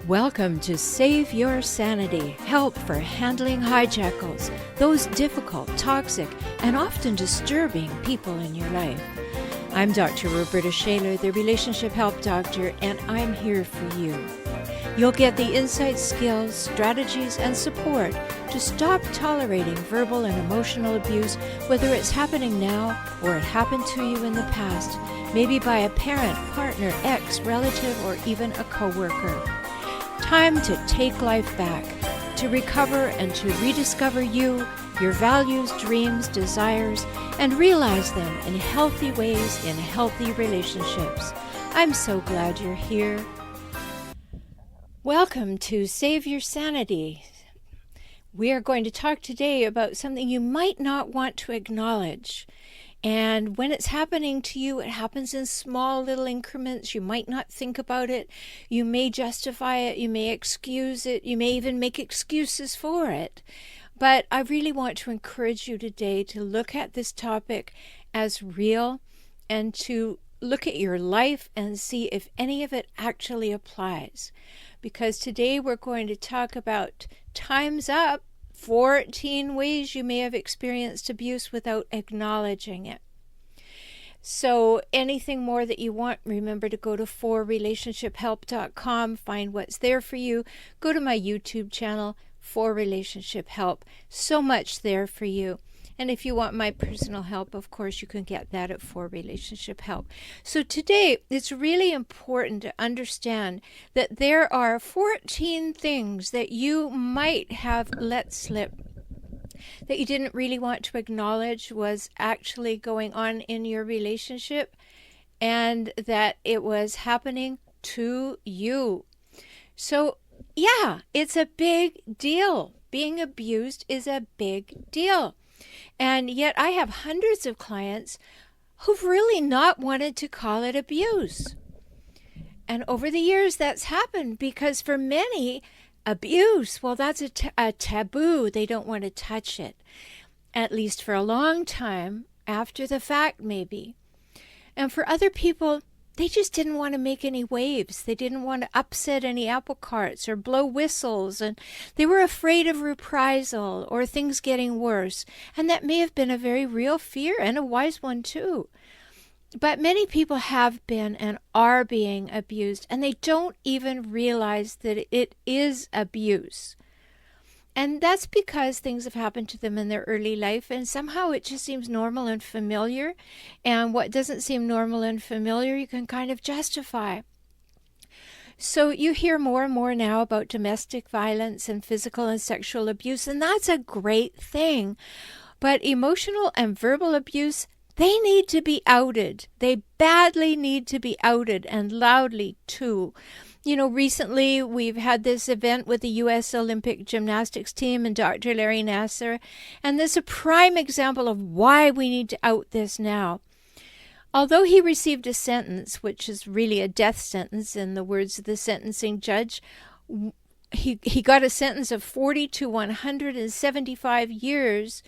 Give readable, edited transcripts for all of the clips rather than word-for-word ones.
Welcome to Save Your Sanity, help for handling hijackals, those difficult, toxic, and often disturbing people in your life. I'm Dr. Roberta Shaler, the Relationship Help Doctor, and I'm here for you. You'll get the insights, skills, strategies, and support to stop tolerating verbal and emotional abuse, whether it's happening now or it happened to you in the past, maybe by a parent, partner, ex, relative, or even a coworker. Time to take life back, to recover and to rediscover you, your values, dreams, desires, and realize them in healthy ways in healthy relationships. I'm so glad you're here. Welcome to Save Your Sanity. We are going to talk today about something you might not want to acknowledge. And when it's happening to you, it happens in small little increments. You might not think about it. You may justify it. You may excuse it. You may even make excuses for it. But I really want to encourage you today to look at this topic as real and to look at your life and see if any of it actually applies. Because today we're going to talk about time's up. 14 ways you may have experienced abuse without acknowledging it. So anything more that you want, remember to go to forrelationshiphelp.com, find what's there for you. Go to my YouTube channel, For Relationship Help. So much there for you. And if you want my personal help, of course, you can get that at For Relationship Help. So today, it's really important to understand that there are 14 things that you might have let slip, that you didn't really want to acknowledge was actually going on in your relationship, and that it was happening to you. So, yeah, it's a big deal. Being abused is a big deal. And yet I have hundreds of clients who've really not wanted to call it abuse. And over the years that's happened because for many, abuse, well, that's a taboo. They don't want to touch it, at least for a long time, after the fact maybe. And for other people, they just didn't want to make any waves. They didn't want to upset any apple carts or blow whistles, and they were afraid of reprisal or things getting worse. And that may have been a very real fear and a wise one too. But many people have been and are being abused, and they don't even realize that it is abuse. And that's because things have happened to them in their early life, and somehow it just seems normal and familiar. And what doesn't seem normal and familiar, you can kind of justify. So you hear more and more now about domestic violence and physical and sexual abuse, and that's a great thing. But emotional and verbal abuse, they need to be outed. They badly need to be outed, and loudly too. You know, recently we've had this event with the U.S. Olympic gymnastics team and Dr. Larry Nassar, and this is a prime example of why we need to out this now. Although he received a sentence, which is really a death sentence in the words of the sentencing judge, he got a sentence of 40 to 175 years.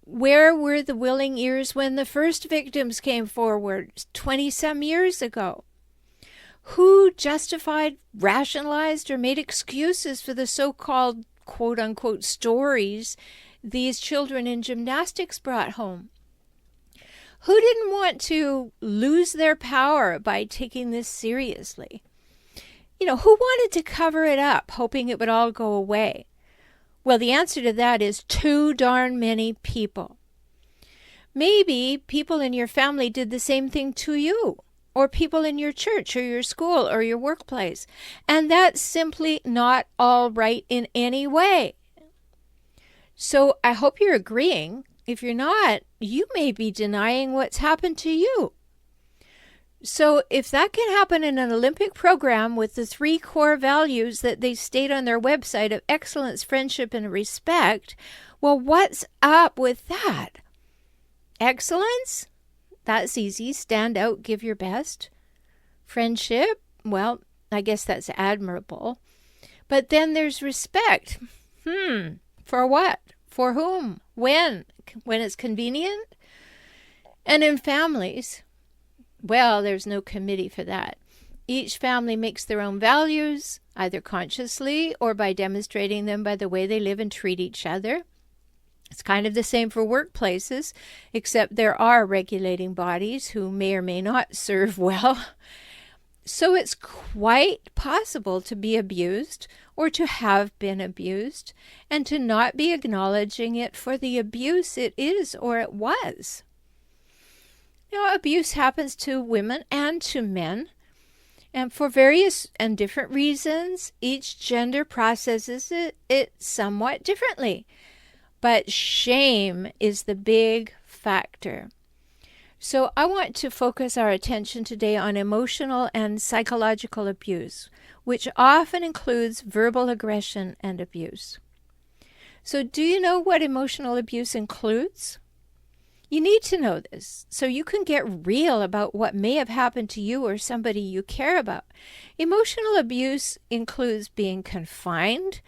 Where were the willing ears when the first victims came forward 20-some years ago? Who justified, rationalized, or made excuses for the so-called quote-unquote stories these children in gymnastics brought home? Who didn't want to lose their power by taking this seriously? You know, who wanted to cover it up, hoping it would all go away? Well, the answer to that is too darn many people. Maybe people in your family did the same thing to you, or people in your church or your school or your workplace. And that's simply not all right in any way. So I hope you're agreeing. If you're not, you may be denying what's happened to you. So if that can happen in an Olympic program with the 3 core values that they state on their website of excellence, friendship, and respect, well, what's up with that? Excellence? That's easy. Stand out, give your best. Friendship? Well, I guess that's admirable. But then there's respect. For what? For whom? When? When it's convenient? And in families, well, there's no committee for that. Each family makes their own values, either consciously or by demonstrating them by the way they live and treat each other. It's kind of the same for workplaces, except there are regulating bodies who may or may not serve well. So it's quite possible to be abused or to have been abused and to not be acknowledging it for the abuse it is or it was. Now, abuse happens to women and to men, and for various and different reasons, each gender processes it somewhat differently. But shame is the big factor. So I want to focus our attention today on emotional and psychological abuse, which often includes verbal aggression and abuse. So do you know what emotional abuse includes? You need to know this so you can get real about what may have happened to you or somebody you care about. Emotional abuse includes being confined,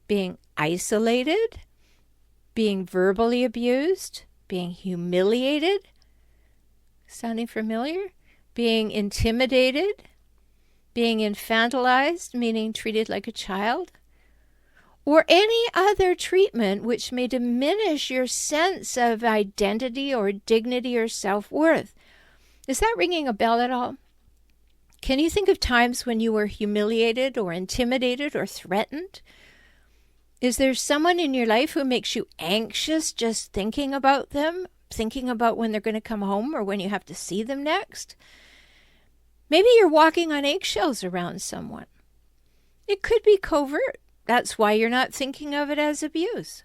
being isolated, being verbally abused, being humiliated, sounding familiar? Being intimidated, being infantilized, meaning treated like a child, or any other treatment which may diminish your sense of identity or dignity or self-worth. Is that ringing a bell at all? Can you think of times when you were humiliated or intimidated or threatened? Is there someone in your life who makes you anxious just thinking about them, thinking about when they're going to come home or when you have to see them next? Maybe you're walking on eggshells around someone. It could be covert. That's why you're not thinking of it as abuse.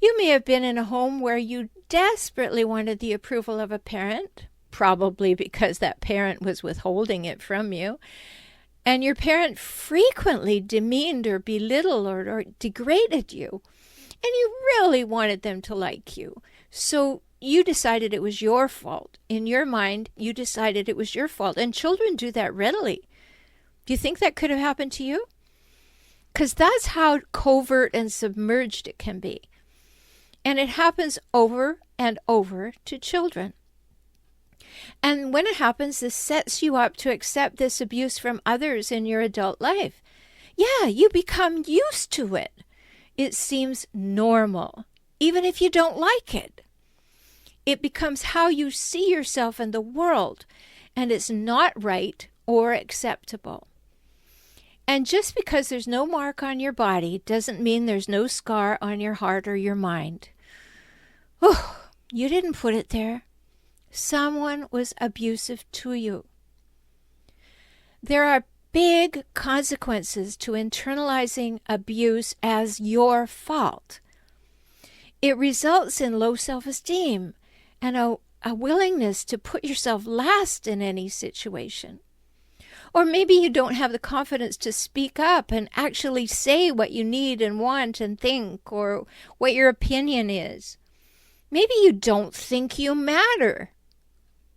You may have been in a home where you desperately wanted the approval of a parent, probably because that parent was withholding it from you. And your parent frequently demeaned or belittled or degraded you. And you really wanted them to like you. So you decided it was your fault. In your mind, you decided it was your fault. And children do that readily. Do you think that could have happened to you? Because that's how covert and submerged it can be. And it happens over and over to children. And when it happens, this sets you up to accept this abuse from others in your adult life. Yeah, you become used to it. It seems normal, even if you don't like it. It becomes how you see yourself in the world, and it's not right or acceptable. And just because there's no mark on your body doesn't mean there's no scar on your heart or your mind. Oh, you didn't put it there. Someone was abusive to you. There are big consequences to internalizing abuse as your fault. It results in low self-esteem and a willingness to put yourself last in any situation. Or maybe you don't have the confidence to speak up and actually say what you need and want and think, or what your opinion is. Maybe you don't think you matter.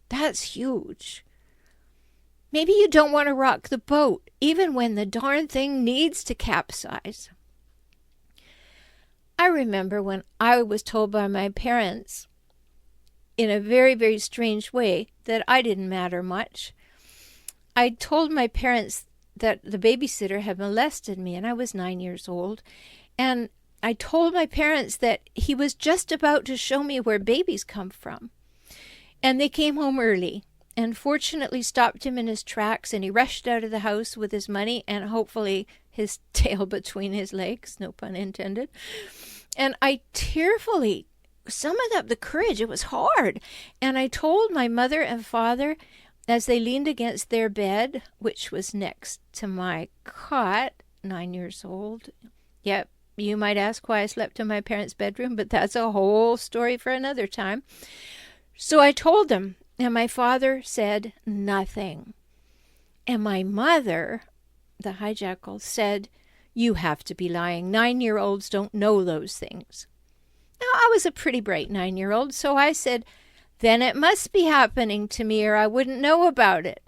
That's huge. Maybe you don't want to rock the boat, even when the darn thing needs to capsize. I remember when I was told by my parents, in a very, very strange way, that I didn't matter much. I told my parents that the babysitter had molested me, and I was 9 years old. And I told my parents that he was just about to show me where babies come from. And they came home early and fortunately stopped him in his tracks, and he rushed out of the house with his money and hopefully his tail between his legs, no pun intended. And I tearfully summoned up the courage. It was hard. And I told my mother and father, as they leaned against their bed, which was next to my cot, 9 years old. Yep, you might ask why I slept in my parents' bedroom, but that's a whole story for another time. So I told them, and my father said nothing. And my mother, the hijackal, said, "You have to be lying. 9-year-olds don't know those things." Now, I was a pretty bright 9-year-old, so I said, "Then it must be happening to me or I wouldn't know about it."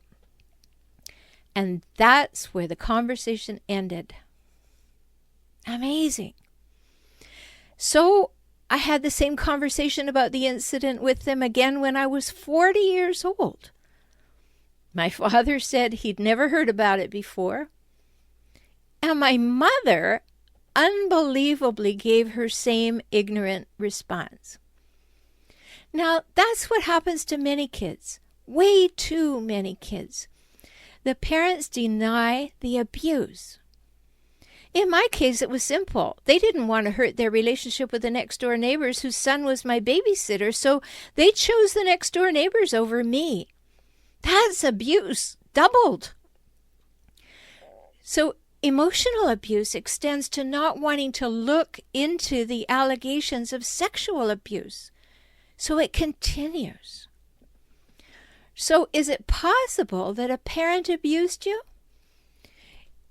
And that's where the conversation ended. Amazing. So I had the same conversation about the incident with them again when I was 40 years old. My father said he'd never heard about it before. And my mother unbelievably gave her same ignorant response. Now, that's what happens to many kids. Way too many kids. The parents deny the abuse. In my case, it was simple. They didn't want to hurt their relationship with the next-door neighbors whose son was my babysitter, so they chose the next-door neighbors over me. That's abuse, doubled. So emotional abuse extends to not wanting to look into the allegations of sexual abuse. So it continues. So is it possible that a parent abused you?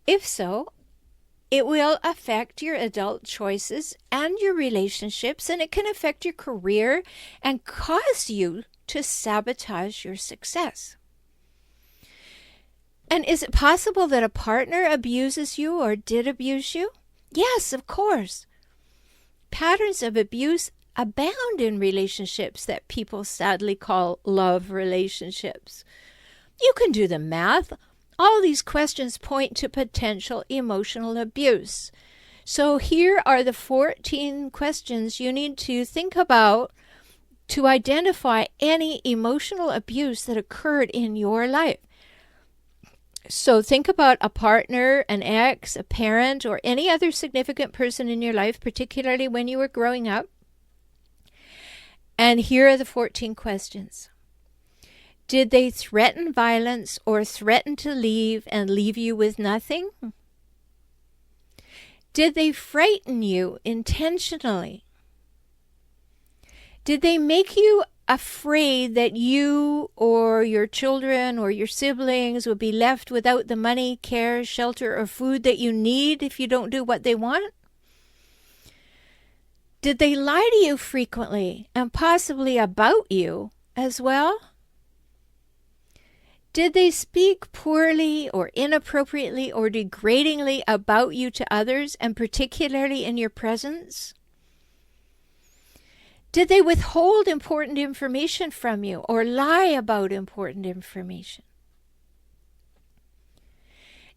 If so, it will affect your adult choices and your relationships, and it can affect your career and cause you to sabotage your success. And is it possible that a partner abuses you or did abuse you? Yes, of course. Patterns of abuse abound in relationships that people sadly call love relationships. You can do the math. All these questions point to potential emotional abuse. So here are the 14 questions you need to think about to identify any emotional abuse that occurred in your life. So think about a partner, an ex, a parent, or any other significant person in your life, particularly when you were growing up. And here are the 14 questions. Did they threaten violence or threaten to leave and leave you with nothing? Did they frighten you intentionally? Did they make you afraid that you or your children or your siblings would be left without the money, care, shelter, or food that you need if you don't do what they want? Did they lie to you frequently and possibly about you as well? Did they speak poorly or inappropriately or degradingly about you to others, and particularly in your presence? Did they withhold important information from you or lie about important information?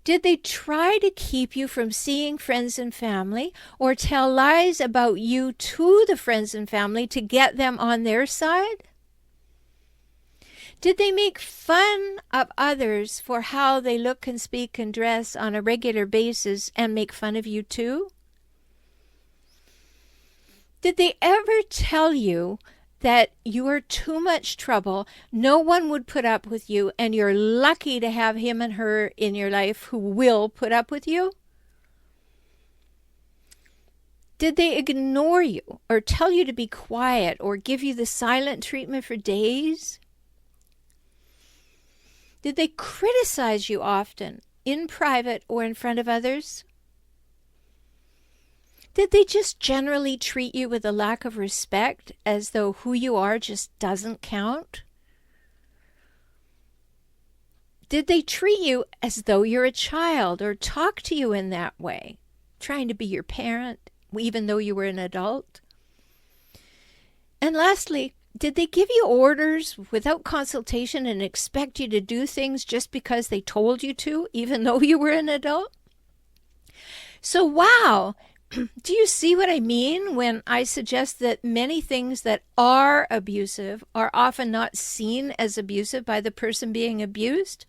Did they try to keep you from seeing friends and family or tell lies about you to the friends and family to get them on their side? Did they make fun of others for how they look and speak and dress on a regular basis and make fun of you too? Did they ever tell you that you are too much trouble, no one would put up with you, and you're lucky to have him and her in your life who will put up with you? Did they ignore you or tell you to be quiet or give you the silent treatment for days? Did they criticize you often, in private or in front of others? Did they just generally treat you with a lack of respect, as though who you are just doesn't count? Did they treat you as though you're a child or talk to you in that way, trying to be your parent, even though you were an adult? And lastly, did they give you orders without consultation and expect you to do things just because they told you to, even though you were an adult? So, wow, do you see what I mean when I suggest that many things that are abusive are often not seen as abusive by the person being abused?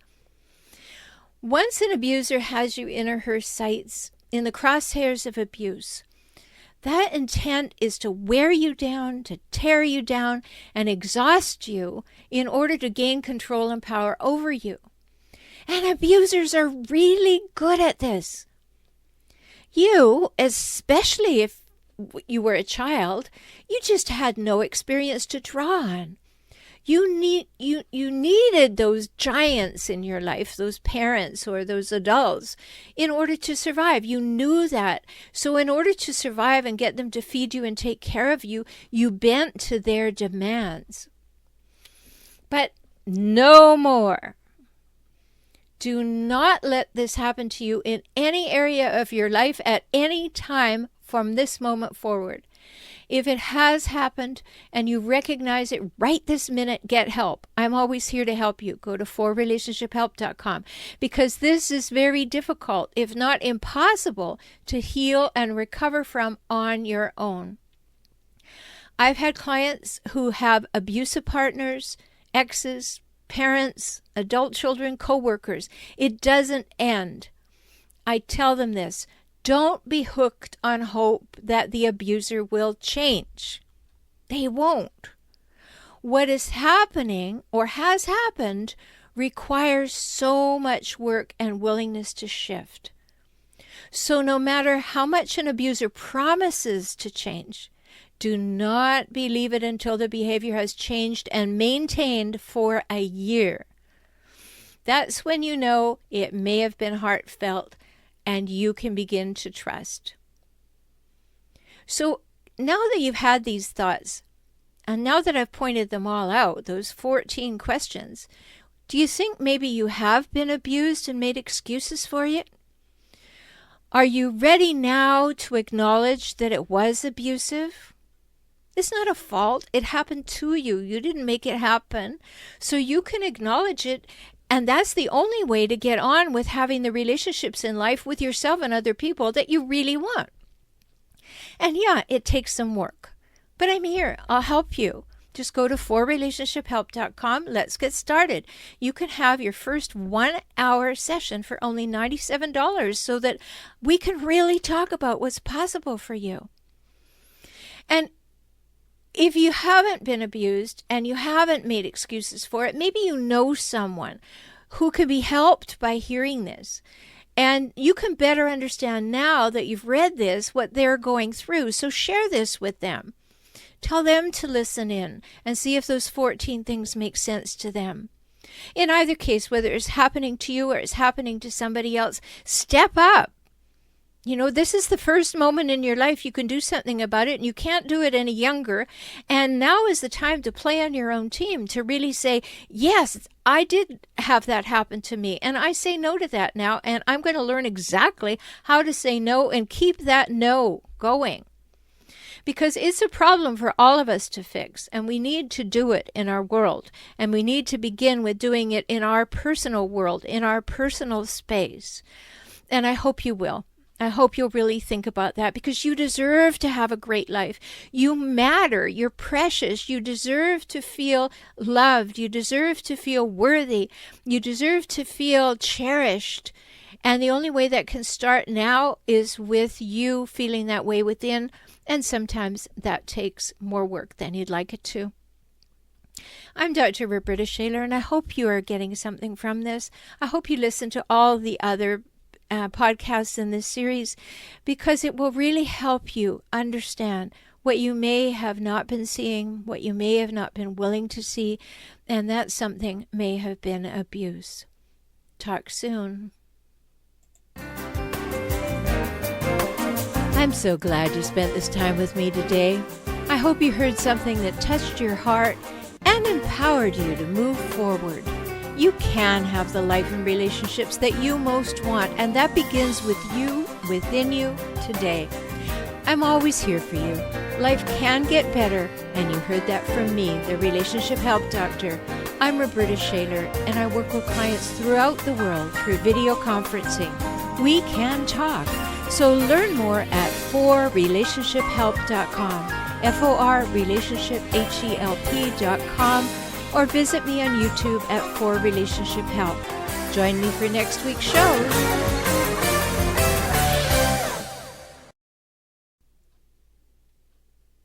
Once an abuser has you in or her sights, in the crosshairs of abuse, that intent is to wear you down, to tear you down, and exhaust you in order to gain control and power over you. And abusers are really good at this. You, especially if you were a child, you just had no experience to draw on. You needed those giants in your life, those parents or those adults, in order to survive. You knew that. So in order to survive and get them to feed you and take care of you, you bent to their demands. But no more. Do not let this happen to you in any area of your life at any time from this moment forward. If it has happened and you recognize it right this minute, get help. I'm always here to help you. Go to forrelationshiphelp.com, because this is very difficult, if not impossible, to heal and recover from on your own. I've had clients who have abusive partners, exes, parents, adult children, co-workers. It doesn't end. I tell them this: don't be hooked on hope that the abuser will change. They won't. What is happening or has happened requires so much work and willingness to shift. So no matter how much an abuser promises to change, do not believe it until the behavior has changed and maintained for a year. That's when you know it may have been heartfelt and you can begin to trust. So now that you've had these thoughts, and now that I've pointed them all out, those 14 questions, do you think maybe you have been abused and made excuses for it? Are you ready now to acknowledge that it was abusive? It's not a fault. It happened to you. You didn't make it happen. So you can acknowledge it. And that's the only way to get on with having the relationships in life with yourself and other people that you really want. And yeah, it takes some work. But I'm here. I'll help you. Just go to forrelationshiphelp.com. Let's get started. You can have your first 1-hour session for only $97 so that we can really talk about what's possible for you. And if you haven't been abused and you haven't made excuses for it, maybe you know someone who could be helped by hearing this. And you can better understand now that you've read this, what they're going through. So share this with them. Tell them to listen in and see if those 14 things make sense to them. In either case, whether it's happening to you or it's happening to somebody else, step up. You know, this is the first moment in your life you can do something about it, and you can't do it any younger. And now is the time to play on your own team, to really say, yes, I did have that happen to me, and I say no to that now, and I'm going to learn exactly how to say no and keep that no going. Because it's a problem for all of us to fix, and we need to do it in our world, and we need to begin with doing it in our personal world, in our personal space. And I hope you will. I hope you'll really think about that, because you deserve to have a great life. You matter. You're precious. You deserve to feel loved. You deserve to feel worthy. You deserve to feel cherished. And the only way that can start now is with you feeling that way within. And sometimes that takes more work than you'd like it to. I'm Dr. Roberta Shaler, and I hope you are getting something from this. I hope you listen to all the other podcasts in this series, because it will really help you understand what you may have not been seeing, what you may have not been willing to see, and that something may have been abuse. Talk soon. I'm so glad you spent this time with me today. I hope you heard something that touched your heart and empowered you to move forward. You can have the life and relationships that you most want, and that begins with you, within you, today. I'm always here for you. Life can get better, and you heard that from me, the Relationship Help Doctor. I'm Roberta Shaler, and I work with clients throughout the world through video conferencing. We can talk. So learn more at forrelationshiphelp.com, forrelationshiphelp.com, or visit me on YouTube at For Relationship Help. Join me for next week's shows.